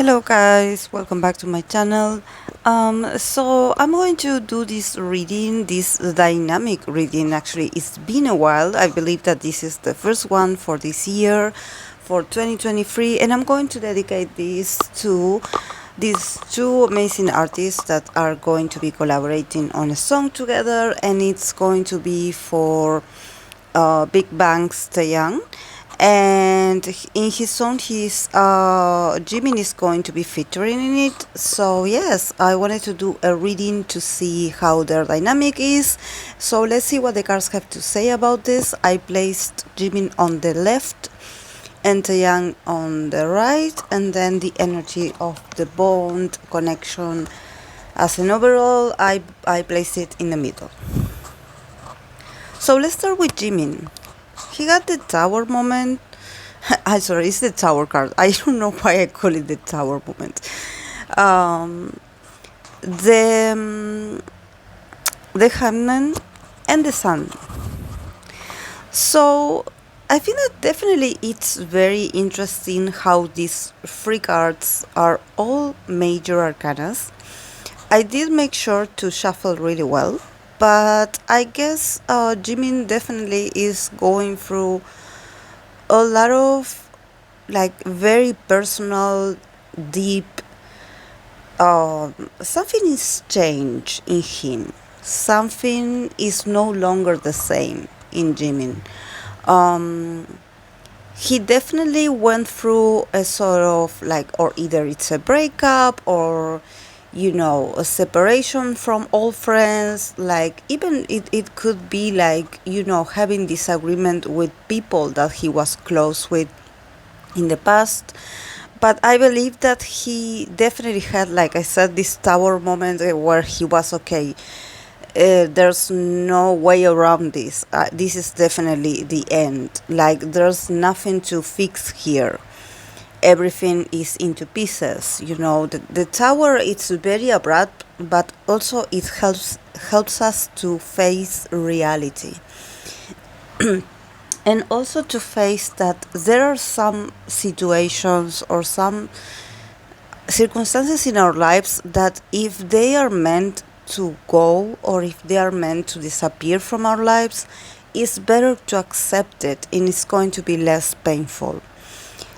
Hello guys, welcome back to my channel. So I'm going to do this reading, this dynamic reading. Actually, it's been a while. I believe that this is the first one for this year, for 2023, and I'm going to dedicate this to these two amazing artists that are going to be collaborating on a song together, and it's going to be for Big Bang's Taeyang, and in his song his Jimin is going to be featuring in it. So yes, I wanted to do a reading to see how their dynamic is. So let's see what the cards have to say about this. I placed Jimin on the left and Taeyang on the right, and then the energy of the bond connection as an overall I placed it in the middle. So let's start with Jimin. He got the tower moment. Sorry, it's the tower card. I don't know why I call it the tower moment. Um, the the hangman and the sun. So I think that definitely it's very interesting how these three cards are all major arcanas. I did make sure to shuffle really well, but I guess Jimin definitely is going through a lot of like very personal, deep. Something is changed in him. Something is no longer the same in Jimin. Um, he definitely went through a sort of like, or either it's a breakup or a separation from old friends. Like even it could be like having disagreement with people that he was close with in the past. But I believe that he definitely had, like I said, this tower moment where he was okay. There's no way around this. This is definitely the end. Like there's nothing to fix here. Everything is into pieces. The tower, it's very abrupt, but also it helps us to face reality. And also to face that there are some situations or some circumstances in our lives that if they are meant to go or if they are meant to disappear from our lives, it's better to accept it and it's going to be less painful.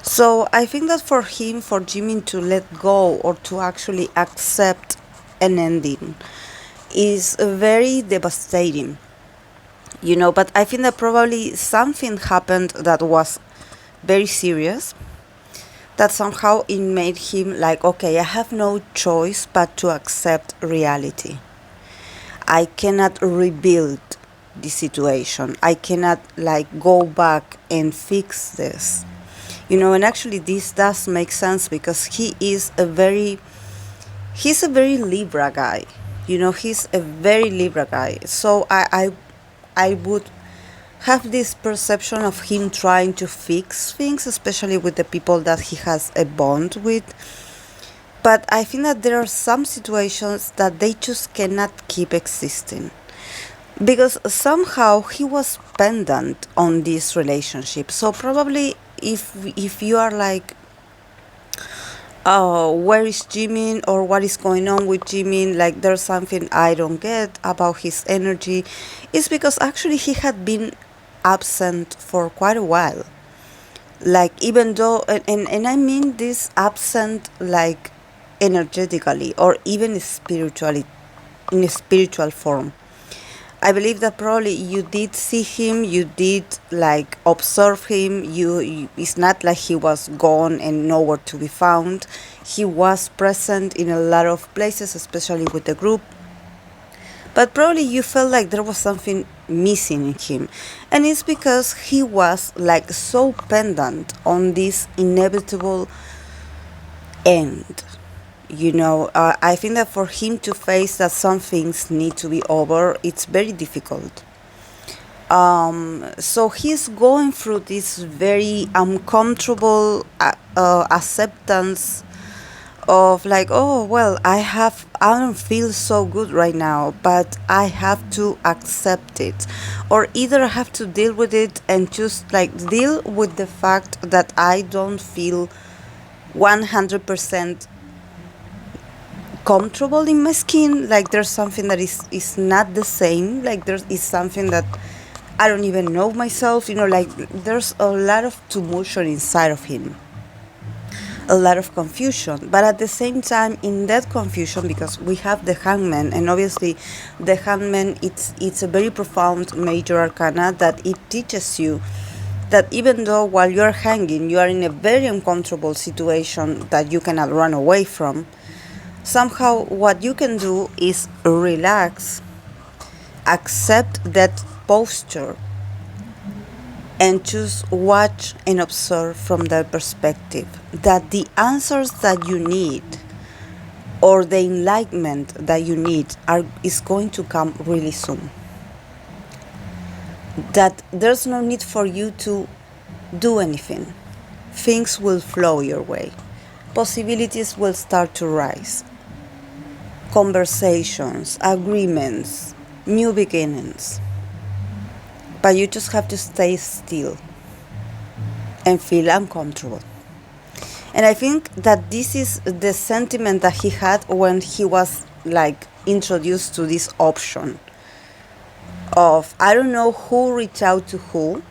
So I think that for him, for Jimin to let go or to actually accept an ending is very devastating. But I think that probably something happened that was very serious, that somehow it made him like, okay, I have no choice but to accept reality. I cannot rebuild the situation. I cannot like go back and fix this. And actually this does make sense because he's a very Libra guy. He's a very Libra guy. So I would have this perception of him trying to fix things, especially with the people that he has a bond with. But I think that there are some situations that they just cannot keep existing. Because somehow he was pendant on this relationship. So probably if you are like, oh, where is Jimin or what is going on with Jimin? Like there's something I don't get about his energy. It's because actually he had been absent for quite a while. Like even though, and I mean this absent like energetically or even spiritually, in a spiritual form. I believe that probably you did see him, you did like observe him. It's not like he was gone and nowhere to be found. He was present in a lot of places, especially with the group. But probably you felt like there was something missing in him. And it's because he was like so pendant on this inevitable end. I think that for him to face that some things need to be over, it's very difficult. So he's going through this very uncomfortable acceptance of like, oh well, I don't feel so good right now, but I have to accept it, or either I have to deal with it and just like deal with the fact that I don't feel 100% comfortable in my skin. Like there's something that is not the same. Like there is something that I don't even know myself. Like there's a lot of tumulture inside of him, a lot of confusion. But at the same time, in that confusion, because we have the hangman, and obviously the hangman, it's a very profound major arcana that it teaches you that even though while you're hanging, you are in a very uncomfortable situation that you cannot run away from, somehow what you can do is relax, accept that posture, and just watch and observe from that perspective that the answers that you need or the enlightenment that you need is going to come really soon. That there's no need for you to do anything. Things will flow your way. Possibilities will start to rise. Conversations, agreements, new beginnings. But you just have to stay still and feel uncomfortable. And I think that this is the sentiment that he had when he was like introduced to this option of, I don't know who reached out to who,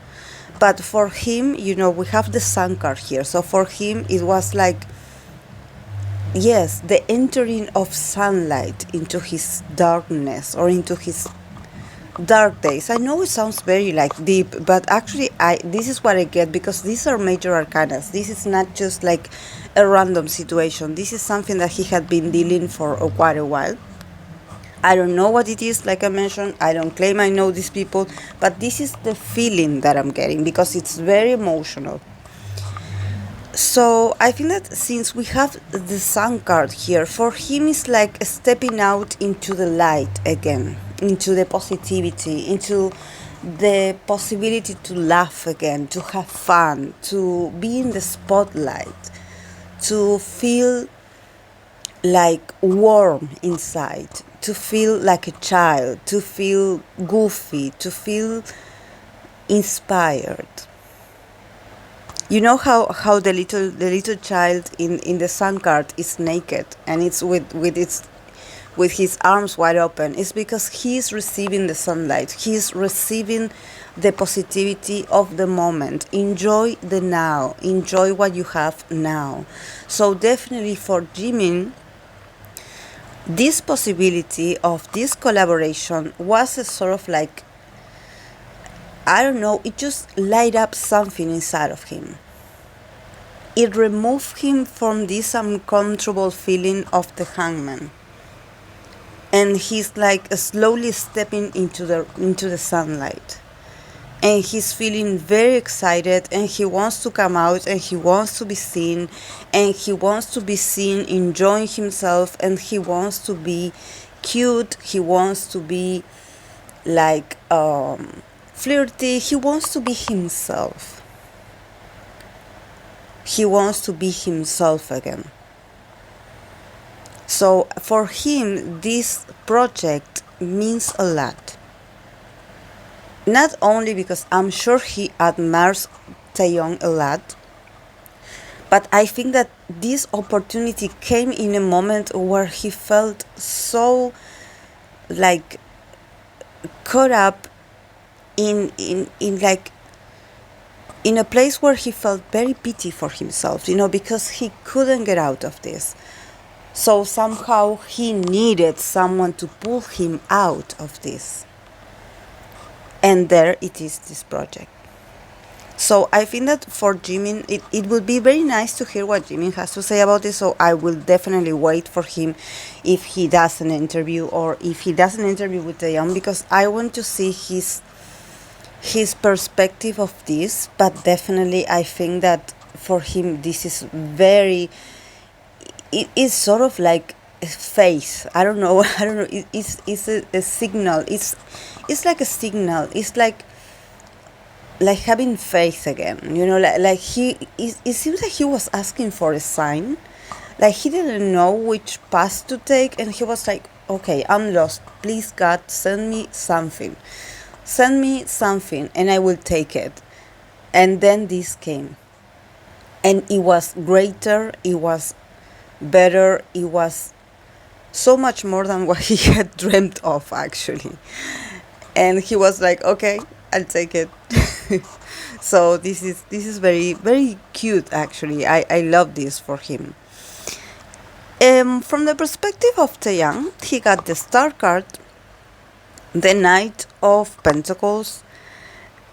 but for him, we have the sun card here. So for him, it was like, yes, the entering of sunlight into his darkness or into his dark days. I know it sounds very like deep, but actually this is what I get, because these are major arcanas. This is not just like a random situation. This is something that he had been dealing for quite a while. I don't know what it is, like I mentioned. I don't claim I know these people, but this is the feeling that I'm getting, because it's very emotional. So I think that since we have the sun card here, for him it's like stepping out into the light again, into the positivity, into the possibility to laugh again, to have fun, to be in the spotlight, to feel like warm inside, to feel like a child, to feel goofy, to feel inspired. You know how the little child in the sun card is naked and it's with his arms wide open. It's because he's receiving the sunlight. He's receiving the positivity of the moment. Enjoy the now. Enjoy what you have now. So definitely for Jimin, this possibility of this collaboration was a sort of like, I don't know, it just light up something inside of him. It removed him from this uncomfortable feeling of the hangman. And he's like slowly stepping into the sunlight. And he's feeling very excited, and he wants to come out, and he wants to be seen, and he wants to be seen enjoying himself, and he wants to be cute, he wants to be like flirty, he wants to be himself. He wants to be himself again. So for him, this project means a lot. Not only because I'm sure he admires Taeyang a lot, but I think that this opportunity came in a moment where he felt so like caught up in like in a place where he felt very pity for himself, because he couldn't get out of this. So somehow he needed someone to pull him out of this. And there it is, this project. So I think that for Jimin, it would be very nice to hear what Jimin has to say about this. So I will definitely wait for him if he does an interview, or if he does an interview with Taeyang, because I want to see his perspective of this. But definitely I think that for him this is very, it is sort of like a face. I don't know. It's a signal. It's like a signal. It's like having faith again. Like it seems like he was asking for a sign. Like he didn't know which path to take, and he was like, okay, I'm lost. Please, God, send me something. Send me something, and I will take it. And then this came. and it was greater, it was better, it was so much more than what he had dreamt of, actually. And he was like, okay, I'll take it. So this is very very cute, actually. I love this for him. From the perspective of Taeyang, he got the star card, the Knight of Pentacles,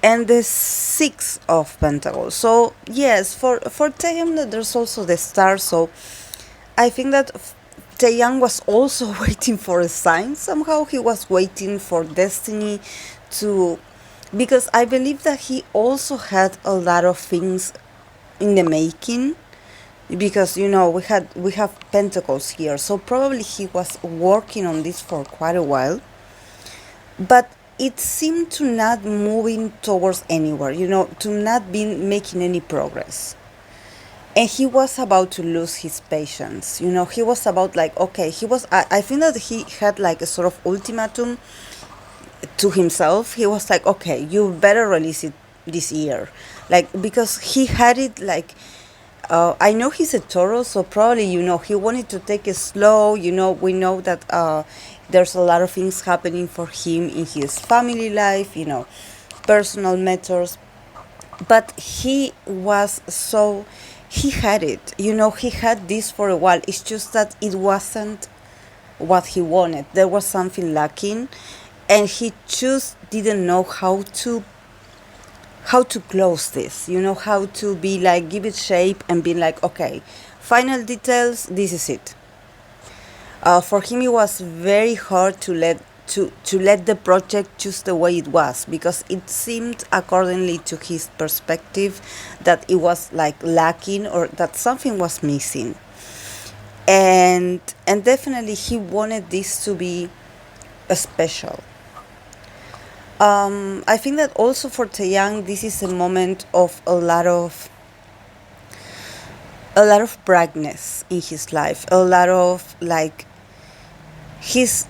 and the Six of Pentacles. So yes, for Taeyang there's also the star. So I think that Taeyang was also waiting for a sign. Somehow he was waiting for destiny to, because I believe that he also had a lot of things in the making, because we have pentacles here, so probably he was working on this for quite a while, but it seemed to not moving towards anywhere, to not be making any progress. And he was about to lose his patience. He was about, like, okay, I think that he had like a sort of ultimatum to himself. He was like, okay, you better release it this year, like, because he had it like, I know he's a Taurus, so probably, he wanted to take it slow. We know that there's a lot of things happening for him in his family life, personal matters. But he had it, he had this for a while. It's just that it wasn't what he wanted. There was something lacking, and he just didn't know how to close this, how to be like, give it shape and be like, okay, final details, this is it. For him it was very hard to let the project just the way it was, because it seemed, accordingly to his perspective, that it was like lacking, or that something was missing. And definitely he wanted this to be a special. I think that also for Taeyang, this is a moment of a lot of brightness in his life, a lot of like his.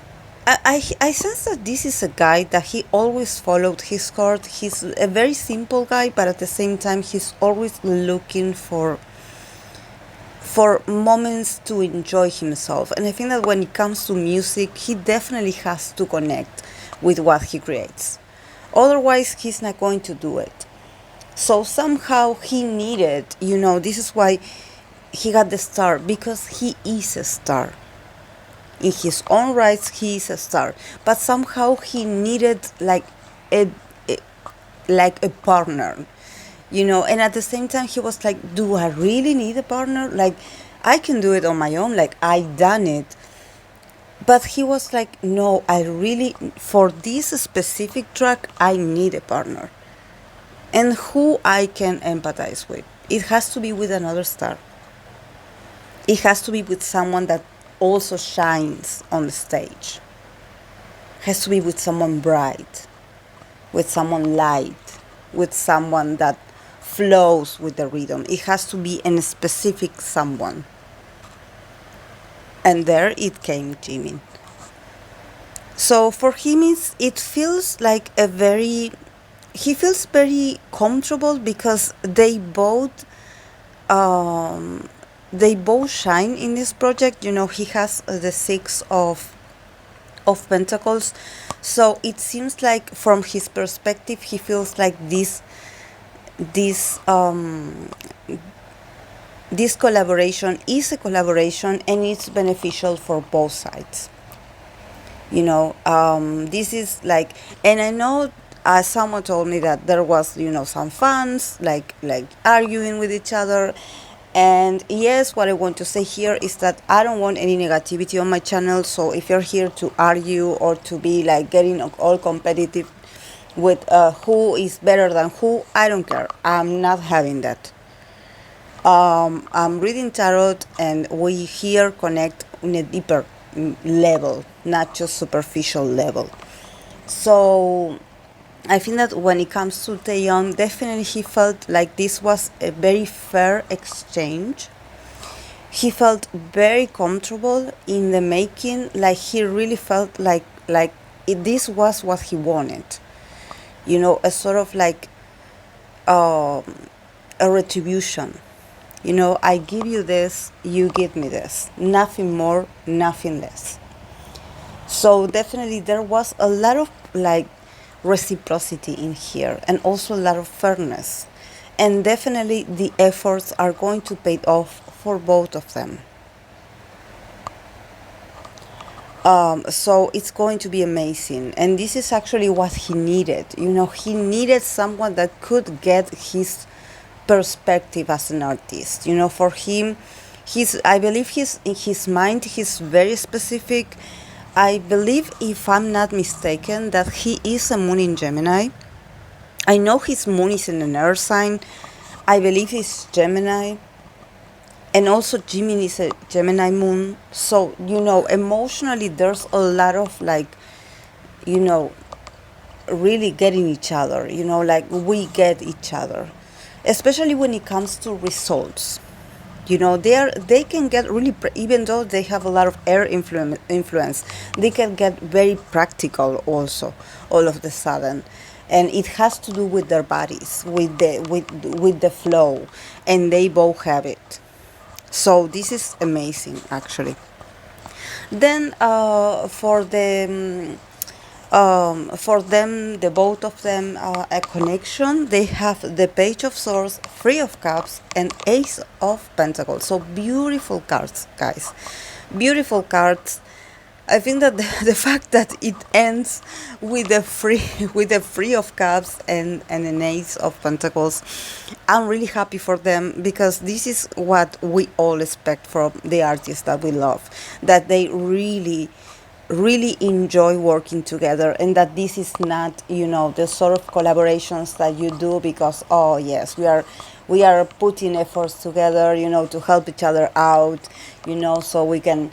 I sense that this is a guy that he always followed his heart. He's a very simple guy, but at the same time, he's always looking for moments to enjoy himself. And I think that when it comes to music, he definitely has to connect with what he creates. Otherwise, he's not going to do it. So somehow he needed, this is why he got the star, because he is a star. In his own rights, he is a star. But somehow he needed a, a like a partner, and at the same time he was like, do I really need a partner? Like, I can do it on my own, like, I done it. But he was like, no, I really, for this specific track, I need a partner. And who I can empathize with. It has to be with another star. It has to be with someone that also shines on the stage. It has to be with someone bright, with someone light, with someone that flows with the rhythm. It has to be a specific someone. And there it came, Jimin. So for him, it feels like he feels very comfortable, because they both shine in this project. He has the Six of Pentacles, so it seems like from his perspective, he feels like this collaboration is a collaboration, and it's beneficial for both sides. This is like, and I know, someone told me that there was, some fans like arguing with each other. And yes, what I want to say here is that I don't want any negativity on my channel. So if you're here to argue or to be like getting all competitive with who is better than who, I don't care. I'm not having that. I'm reading tarot, and we here connect in a deeper level, not just superficial level. So I think that when it comes to Taeyong, definitely he felt like this was a very fair exchange. He felt very comfortable in the making, like he really felt like this was what he wanted. A sort of like a retribution I give you this, you give me this, nothing more, nothing less. So definitely there was a lot of like reciprocity in here, and also a lot of fairness, and definitely the efforts are going to pay off for both of them. So it's going to be amazing, and this is actually what he needed. He needed someone that could get his perspective as an artist. For him, I believe he's in his mind, he's very specific. I believe, if I'm not mistaken, that he is a moon in Gemini. I know his moon is in an earth sign. I believe he's Gemini. And also Jimin is a Gemini moon. So, emotionally there's a lot of like, you know, really getting each other, like we get each other. Especially when it comes to results. They can get really, even though they have a lot of air influence, they can get very practical also, all of the sudden. And it has to do with their bodies, with the flow, and they both have it. So this is amazing, actually. Then for them, the both of them, a connection. They have the Page of Swords, Three of Cups, and Ace of Pentacles. So beautiful cards, guys. Beautiful cards. I think that the fact that it ends with the free with the Three of Cups and an Ace of Pentacles, I'm really happy for them, because this is what we all expect from the artists that we love, that they really enjoy working together, and that this is not, the sort of collaborations that you do because, oh yes, we are putting efforts together, to help each other out, so we can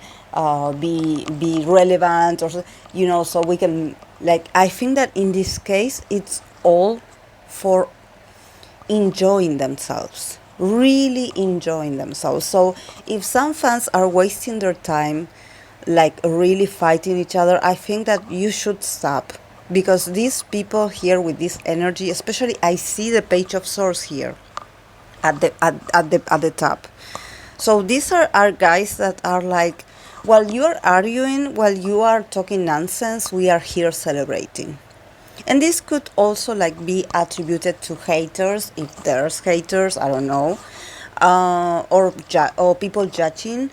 be relevant, or so we can, like, I think that in this case it's all for enjoying themselves, really enjoying themselves. So if some fans are wasting their time, like really fighting each other, I think that you should stop, because these people here with this energy, especially I see the Page of Swords here at the top. So these are guys that are like, while you are arguing, while you are talking nonsense, we are here celebrating. And this could also like be attributed to haters, if there's haters, I don't know, or people judging.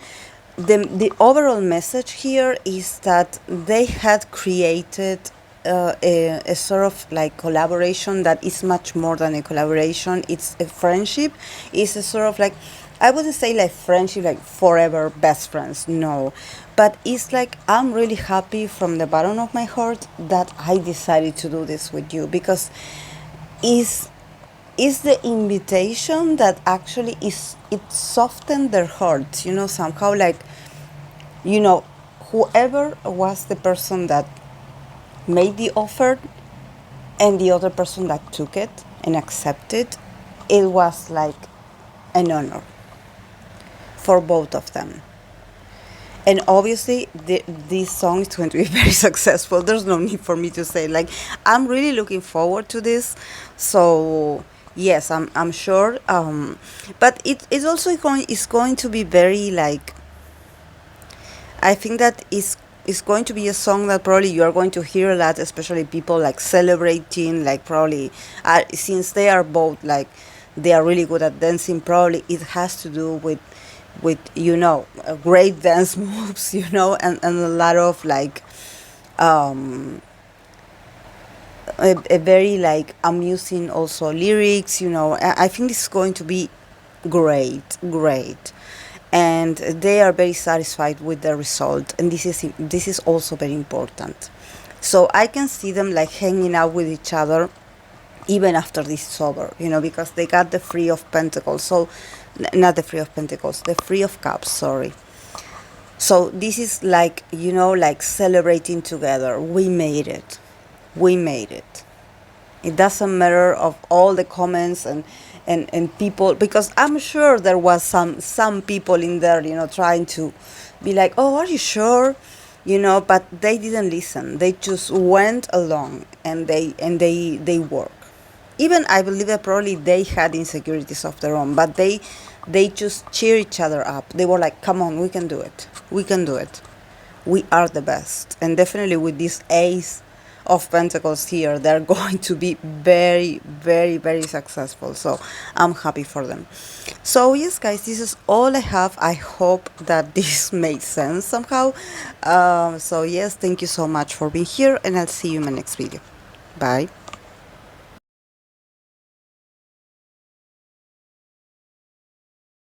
The overall message here is that they had created a sort of like collaboration that is much more than a collaboration. It's a friendship. It's a sort of like, I wouldn't say like friendship, like forever best friends, no. But it's like, I'm really happy from the bottom of my heart that I decided to do this with you, because is the invitation that actually is, it softened their hearts, somehow, like, you know whoever was the person that made the offer, and the other person that took it and accepted, it was like an honor for both of them. And obviously this song is going to be very successful. There's no need for me to say, like, I'm really looking forward to this. So yes, I'm sure, but it's also going to be very, like, I think that is going to be a song that probably you are going to hear a lot, especially people like celebrating, like, probably since they are both like, they are really good at dancing, probably it has to do with great dance moves, and a lot of like a very like amusing also lyrics. I think it's going to be great, and they are very satisfied with the result, and this is also very important. So I can see them like hanging out with each other even after this is over, because they got the Three of Pentacles. So not the Three of Pentacles, the Three of Cups, sorry. So this is like, like celebrating together. We made it. It doesn't matter of all the comments and people, because I'm sure there was some people in there, trying to be like, oh, are you sure? But they didn't listen. They just went along, and they work. even I believe that probably they had insecurities of their own, but they just cheer each other up. They were like, "Come on, we can do it. We can do it. We are the best." And definitely with this ace of pentacles here, they're going to be very, very, very successful. So I'm happy for them. So yes, guys, this is all I have. I hope that this made sense somehow. So yes, thank you so much for being here, and I'll see you in my next video. Bye.